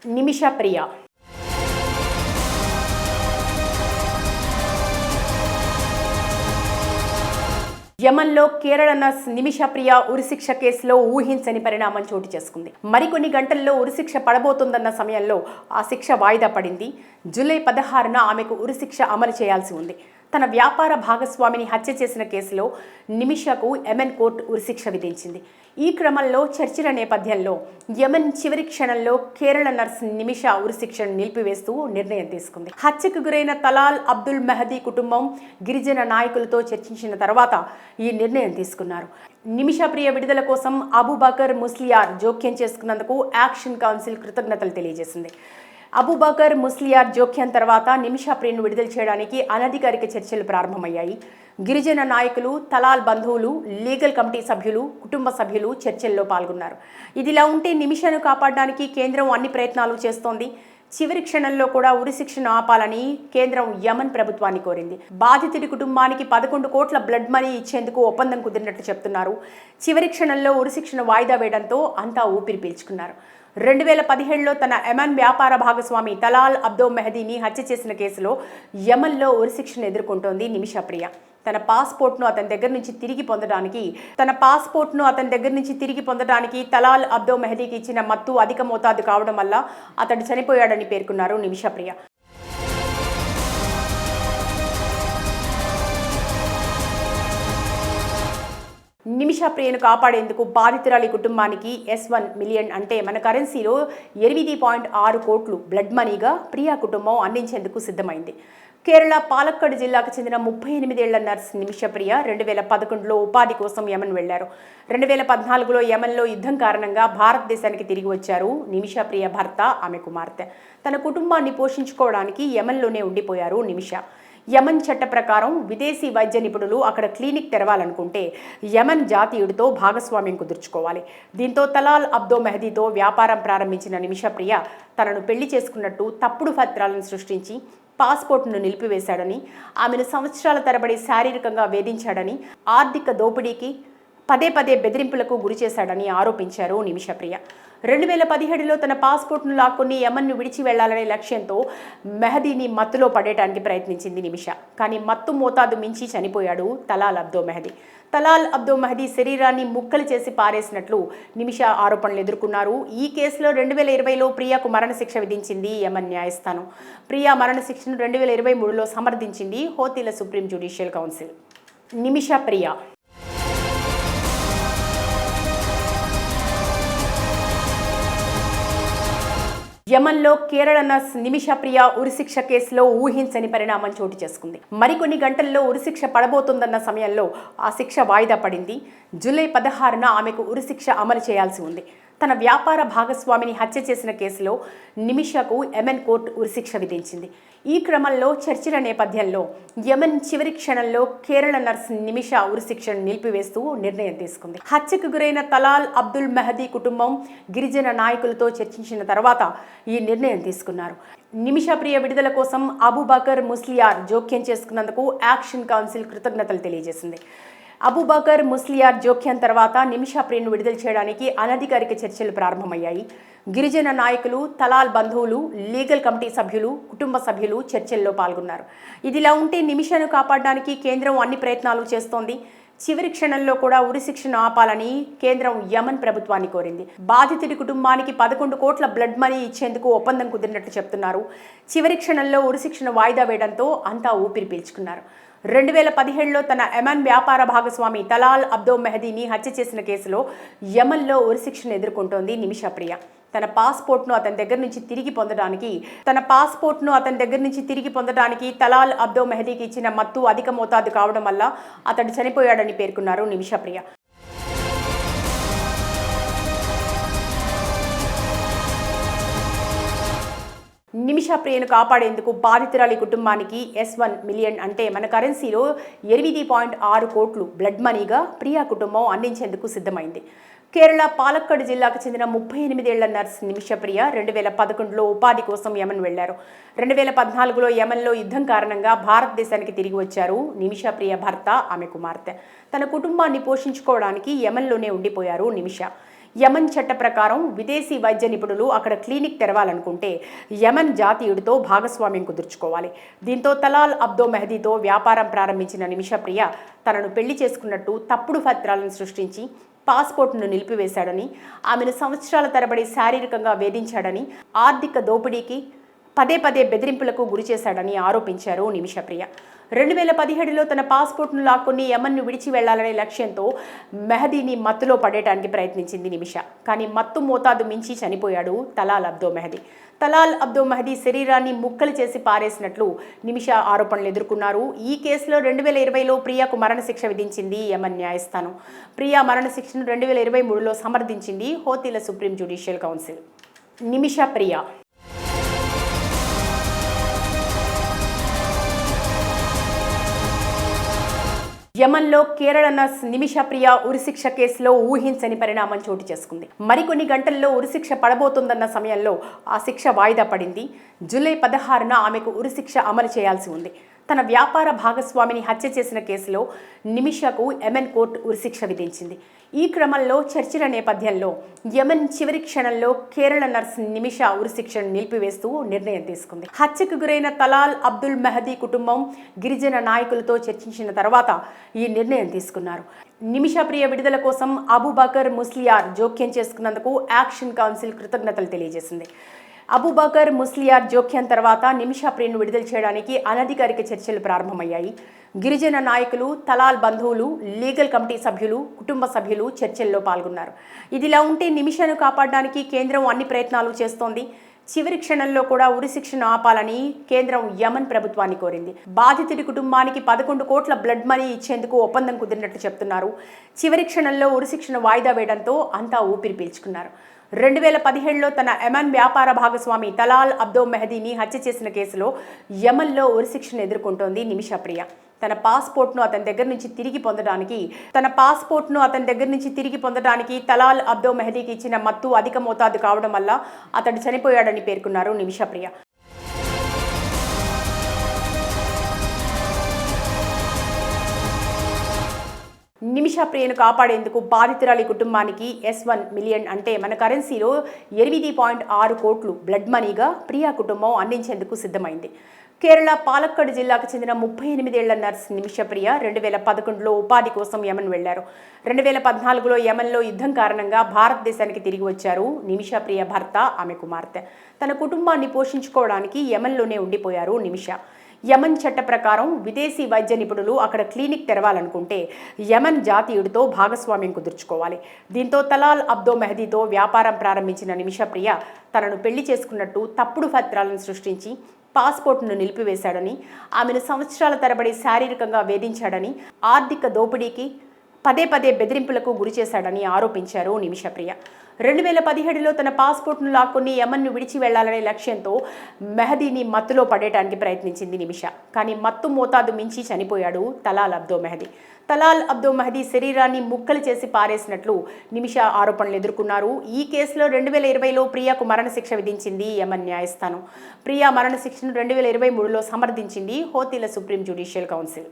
నిమిష ప్రియ యమన్లో Kerala nurse Nimisha Priya ఉరిశిక్ష కేసులో ఊహించని పరిణామం చోటు చేసుకుంది. మరికొన్ని గంటల్లో ఉరిశిక్ష పడబోతోందన్న సమయంలో ఆ శిక్ష వాయిదా పడింది. జూలై 16న ఆమెకు ఉరిశిక్ష అమలు చేయాల్సి ఉంది. తన వ్యాపార భాగస్వామిని హత్య చేసిన కేసులో నిమిషకు యెమెన్ కోర్టు ఉరిశిక్ష విధించింది. ఈ క్రమంలో చర్చల నేపథ్యంలో యెమెన్ చివరి క్షణంలో కేరళ నర్స్ నిమిష ఉరిశిక్షను నిలిపివేస్తూ నిర్ణయం తీసుకుంది. హత్యకు గురైన తలాల్ అబ్దుల్ మెహదీ కుటుంబం గిరిజన నాయకులతో చర్చించిన తర్వాత ఈ నిర్ణయం తీసుకున్నారు. నిమిష ప్రియ విడుదల కోసం అబూబకర్ ముస్లియార్ జోక్యం చేసుకున్నందుకు యాక్షన్ కౌన్సిల్ కృతజ్ఞతలు తెలియజేసింది. అబూబకర్ ముస్లియార్ జోక్యం తర్వాత నిమిష ప్రియను విడుదల చేయడానికి అనధికారిక చర్చలు ప్రారంభమయ్యాయి. గిరిజన నాయకులు, తలాల్ బంధువులు, లీగల్ కమిటీ సభ్యులు, కుటుంబ సభ్యులు చర్చల్లో పాల్గొన్నారు. ఇదిలా ఉంటే నిమిషను కాపాడడానికి కేంద్రం అన్ని ప్రయత్నాలు చేస్తోంది. చివరి క్షణంలో కూడా ఉరిశిక్షను ఆపాలని కేంద్రం యెమెన్ ప్రభుత్వాన్ని కోరింది. బాధితుడి కుటుంబానికి 11 కోట్ల బ్లడ్ మనీ ఇచ్చేందుకు ఒప్పందం కుదిరినట్లు చెప్తున్నారు. చివరి క్షణంలో ఉరిశిక్షను వాయిదా వేయడంతో అంతా ఊపిరి పీల్చుకున్నారు. 2017లో తన యెమెన్ వ్యాపార భాగస్వామి తలాల్ అబ్దుల్ మెహదీని హత్య చేసిన కేసులో యెమెన్లో ఉరిశిక్షను ఎదుర్కొంటోంది నిమిష ప్రియ. తన పాస్పోర్ట్ను అతని దగ్గర నుంచి తిరిగి పొందడానికి తలాల్ అబ్దుల్ మెహదీకి ఇచ్చిన మత్తు అధిక మోతాదు కావడం వల్ల అతడు చనిపోయాడని పేర్కొన్నారు నిమిష ప్రియ. నిమిష ప్రియను కాపాడేందుకు బాధితురాలి కుటుంబానికి S1 మిలియన్ అంటే మన కరెన్సీలో 8.6 కోట్లు బ్లడ్ మనీగా ప్రియా కుటుంబం అందించేందుకు సిద్ధమైంది. కేరళ పాలక్కడ్ జిల్లాకు చెందిన 38 ఏళ్ల నర్స్ నిమిష ప్రియ 2011లో ఉపాధి కోసం యెమెన్ వెళ్లారు. 2014లో యెమెన్లో యుద్ధం కారణంగా భారతదేశానికి తిరిగి వచ్చారు. నిమిష ప్రియ భర్త, ఆమె కుమార్తె. తన కుటుంబాన్ని పోషించుకోవడానికి యెమెన్లోనే ఉండిపోయారు నిమిష. యెమెన్ చట్ట ప్రకారం విదేశీ వైద్య నిపుణులు అక్కడ క్లినిక్ తెరవాలనుకుంటే యెమెన్ జాతీయుడితో భాగస్వామ్యం కుదుర్చుకోవాలి. దీంతో తలాల్ అబ్దుల్ మెహదీతో వ్యాపారం ప్రారంభించిన నిమిష ప్రియ తనను పెళ్లి చేసుకున్నట్టు తప్పుడు పత్రాలను సృష్టించి పాస్పోర్ట్ను నిలిపివేశాడని, ఆమెను సంవత్సరాల తరబడి శారీరకంగా వేధించాడని, ఆర్థిక దోపిడీకి పదే బెదిరింపులకు గురి చేశాడని ఆరోపించారు నిమిష ప్రియ. 2017లో తన పాస్పోర్ట్ను లాక్కొని యెమెన్ను విడిచి వెళ్లాలనే లక్ష్యంతో మెహదీని మత్తులో పడేయడానికి ప్రయత్నించింది నిమిష. కానీ మత్తు మోతాదు మించి చనిపోయాడు తలాల్ అబ్దుల్ మెహదీ. తలాల్ అబ్దుల్ మెహదీ శరీరాన్ని ముక్కలు చేసి పారేసినట్లు నిమిష ఆరోపణలు ఎదుర్కొన్నారు. ఈ కేసులో 2020లో ప్రియాకు మరణశిక్ష విధించింది యెమెన్ న్యాయస్థానం. ప్రియా మరణశిక్షను 2023లో సమర్థించింది హోతీల supreme judicial council. Nimisha Priya యెమెన్లో కేరళ నర్స్ నిమిష ప్రియ ఉరిశిక్ష కేసులో ఊహించని పరిణామం చోటు చేసుకుంది. మరికొన్ని గంటల్లో ఉరిశిక్ష పడబోతోందన్న సమయంలో ఆ శిక్ష వాయిదా పడింది. జూలై 16న ఆమెకు ఉరిశిక్ష అమలు చేయాల్సి ఉంది. తన వ్యాపార భాగస్వామిని హత్య చేసిన కేసులో నిమిషకు యెమెన్ కోర్టు ఉరిశిక్ష విధించింది. ఈ క్రమంలో చర్చల నేపథ్యంలో యెమెన్ చివరి క్షణంలో కేరళ నర్స్ నిమిష ఉరిశిక్షను నిలిపివేస్తూ నిర్ణయం తీసుకుంది. హత్యకు గురైన తలాల్ అబ్దుల్ మెహదీ కుటుంబం గిరిజన నాయకులతో చర్చించిన తర్వాత ఈ నిర్ణయం తీసుకున్నారు. నిమిష ప్రియ విడుదల కోసం అబూబకర్ ముస్లియార్ జోక్యం చేసుకున్నందుకు యాక్షన్ కౌన్సిల్ కృతజ్ఞతలు తెలియజేసింది. అబూబకర్ ముస్లియార్ జోక్యం తర్వాత నిమిష ప్రియను విడుదల చేయడానికి అనధికారిక చర్చలు ప్రారంభమయ్యాయి. గిరిజన నాయకులు, తలాల్ బంధువులు, లీగల్ కమిటీ సభ్యులు, కుటుంబ సభ్యులు చర్చల్లో పాల్గొన్నారు. ఇదిలా ఉంటే నిమిషను కాపాడడానికి కేంద్రం అన్ని ప్రయత్నాలు చేస్తోంది. చివరి క్షణంలో కూడా ఉరిశిక్షను ఆపాలని కేంద్రం యెమెన్ ప్రభుత్వాన్ని కోరింది. బాధితుడి కుటుంబానికి 11 కోట్ల బ్లడ్ మనీ ఇచ్చేందుకు ఒప్పందం కుదిరినట్లు చెప్తున్నారు. చివరి క్షణంలో ఉరిశిక్షను వాయిదా వేయడంతో అంతా ఊపిరి పీల్చుకున్నారు. 2017లో తన యెమెన్ వ్యాపార భాగస్వామి తలాల్ అబ్దుల్ మెహదీని హత్య చేసిన కేసులో యెమెన్లో ఉరిశిక్షను ఎదుర్కొంటోంది నిమిష ప్రియ. తన పాస్పోర్ట్ను అతని దగ్గర నుంచి తిరిగి పొందడానికి తలాల్ అబ్దుల్ మెహదీకి ఇచ్చిన మత్తు అధిక మోతాదు కావడం వల్ల అతడు చనిపోయాడని పేర్కొన్నారు నిమిష ప్రియ. నిమిష ప్రియను కాపాడేందుకు బాధితురాలి కుటుంబానికి S1 మిలియన్ అంటే మన కరెన్సీలో 8.6 కోట్లు బ్లడ్ మనీగా ప్రియా కుటుంబం అందించేందుకు సిద్ధమైంది. కేరళ పాలక్కడ్ జిల్లాకు చెందిన 38 ఏళ్ల నర్స్ నిమిష ప్రియ 2011లో ఉపాధి కోసం యెమెన్ వెళ్లారు. 2014లో యెమెన్లో యుద్ధం కారణంగా భారతదేశానికి తిరిగి వచ్చారు నిమిష ప్రియ భర్త, ఆమె కుమార్తె. తన కుటుంబాన్ని పోషించుకోవడానికి యెమెన్లోనే ఉండిపోయారు నిమిష. యమన్ చట్ట ప్రకారం విదేశీ వైద్య నిపుణులు అక్కడ క్లినిక్ తెరవాలనుకుంటే యమన్ జాతీయుడితో భాగస్వామ్యం కుదుర్చుకోవాలి. దీంతో తలాల్ అబ్దో మెహదీతో వ్యాపారం ప్రారంభించిన నిమిషప్రియ తనను పెళ్లి చేసుకున్నట్టు తప్పుడు పత్రాలను సృష్టించి పాస్పోర్ట్ను నిలిపివేశాడని, ఆమెను సంవత్సరాల తరబడి శారీరకంగా వేధించాడని, ఆర్థిక దోపిడీకి పదే బెదిరింపులకు గురిచేశాడని ఆరోపించారు నిమిషప్రియ. 2017లో తన పాస్పోర్ట్ను లాక్కొని యమన్ను విడిచి వెళ్లాలనే లక్ష్యంతో మెహదీని మత్తులో పడేయడానికి ప్రయత్నించింది నిమిష. కానీ మత్తు మోతాదు మించి చనిపోయాడు Talal Abdo Mehdi. Talal Abdo Mehdi శరీరాన్ని ముక్కలు చేసి పారేసినట్లు నిమిష ఆరోపణలు ఎదుర్కొన్నారు. ఈ కేసులో 2020లో ప్రియాకు మరణశిక్ష విధించింది యమన్ న్యాయస్థానం. ప్రియా మరణశిక్షను 2023లో సమర్థించింది హోతీల సుప్రీం జ్యుడిషియల్ కౌన్సిల్. నిమిషప్రియ యమన్లో కేరళ నర్స్ నిమిషప్రియ ఉరిశిక్ష కేసులో ఊహించని పరిణామం చోటు చేసుకుంది. మరికొన్ని గంటల్లో ఉరిశిక్ష పడబోతోందన్న సమయంలో ఆ శిక్ష వాయిదా పడింది. జూలై 16న ఆమెకు ఉరిశిక్ష అమలు చేయాల్సి ఉంది. తన వ్యాపార భాగస్వామిని హత్య చేసిన కేసులో నిమిషకు యెమెన్ కోర్టు ఉరిశిక్ష విధించింది. ఈ క్రమంలో చర్చల నేపథ్యంలో యెమెన్ చివరి క్షణంలో కేరళ నర్స్ నిమిష ఉరిశిక్షను నిలిపివేస్తూ నిర్ణయం తీసుకుంది. హత్యకు గురైన తలాల్ అబ్దుల్ మెహదీ కుటుంబం గిరిజన నాయకులతో చర్చించిన తర్వాత ఈ నిర్ణయం తీసుకున్నారు. నిమిషప్రియ విడుదల కోసం అబూబకర్ ముస్లియార్ జోక్యం చేసుకున్నందుకు యాక్షన్ కౌన్సిల్ కృతజ్ఞతలు తెలియజేసింది. అబూబకర్ ముస్లియార్ జోక్యం తర్వాత నిమిషప్రియను విడుదల చేయడానికి అనధికారిక చర్చలు ప్రారంభమయ్యాయి. గిరిజన నాయకులు, తలాల్ బంధువులు, లీగల్ కమిటీ సభ్యులు, కుటుంబ సభ్యులు చర్చల్లో పాల్గొన్నారు. ఇదిలా ఉంటే నిమిషను కాపాడడానికి కేంద్రం అన్ని ప్రయత్నాలు చేస్తోంది. చివరి క్షణంలో కూడా ఉరిశిక్షను ఆపాలని కేంద్రం యమన్ ప్రభుత్వాన్ని కోరింది. బాధితుడి కుటుంబానికి 11 కోట్ల బ్లడ్ మనీ ఇచ్చేందుకు ఒప్పందం కుదిరినట్లు చెప్తున్నారు. చివరి క్షణంలో ఉరిశిక్షను వాయిదా వేయడంతో అంతా ఊపిరి పీల్చుకున్నారు. 2017లో తన యెమెన్ వ్యాపార భాగస్వామి తలాల్ అబ్దో మెహదీని హత్య చేసిన కేసులో యెమెన్లో ఉరిశిక్షను ఎదుర్కొంటోంది నిమిషప్రియ. తన పాస్పోర్ట్ను అతని దగ్గర నుంచి తిరిగి పొందడానికి తలాల్ అబ్దో మెహదీకి ఇచ్చిన మత్తు అధిక మోతాదు కావడం వల్ల అతడు చనిపోయాడని పేర్కొన్నారు నిమిషప్రియ. నిమిషప్రియను కాపాడేందుకు బాధితురాలి కుటుంబానికి S1 మిలియన్ అంటే మన కరెన్సీలో 8.6 కోట్లు బ్లడ్ మనీగా ప్రియా కుటుంబం అందించేందుకు సిద్ధమైంది. కేరళ పాలక్కడ్ జిల్లాకు చెందిన 38 ఏళ్ల నర్స్ నిమిషప్రియ 2011లో ఉపాధి కోసం యెమెన్ వెళ్లారు. 2014లో యెమెన్లో యుద్ధం కారణంగా భారతదేశానికి తిరిగి వచ్చారు నిమిషప్రియ భర్త, ఆమె కుమార్తె. తన కుటుంబాన్ని పోషించుకోవడానికి యెమెన్లోనే ఉండిపోయారు నిమిష. యమన్ చట్ట ప్రకారం విదేశీ వైద్య నిపుణులు అక్కడ క్లినిక్ తెరవాలనుకుంటే యమన్ జాతీయుడితో భాగస్వామ్యం కుదుర్చుకోవాలి. దీంతో తలాల్ అబ్దో మెహదీతో వ్యాపారం ప్రారంభించిన నిమిషప్రియ తనను పెళ్లి చేసుకున్నట్టు తప్పుడు పత్రాలను సృష్టించి పాస్పోర్ట్ను నిలిపివేశాడని, ఆమెను సంవత్సరాల తరబడి శారీరకంగా వేధించాడని, ఆర్థిక దోపిడీకి పదే బెదిరింపులకు గురిచేశాడని ఆరోపించారు నిమిషప్రియ. 2017లో తన పాస్పోర్ట్ను లాక్కొని యెమెన్ను విడిచి వెళ్లాలనే లక్ష్యంతో మెహదీని మత్తులో పడేయడానికి ప్రయత్నించింది నిమిష. కానీ మత్తు మోతాదు మించి చనిపోయాడు Talal Abdo Mehdi. Talal Abdo Mehdi శరీరాన్ని ముక్కలు చేసి పారేసినట్లు నిమిష ఆరోపణలు ఎదుర్కొన్నారు. ఈ కేసులో 2020లో ప్రియాకు మరణశిక్ష విధించింది యమన్ న్యాయస్థానం. ప్రియా మరణశిక్షను 2023లో సమర్థించింది హోతీల సుప్రీం జ్యుడిషియల్ కౌన్సిల్.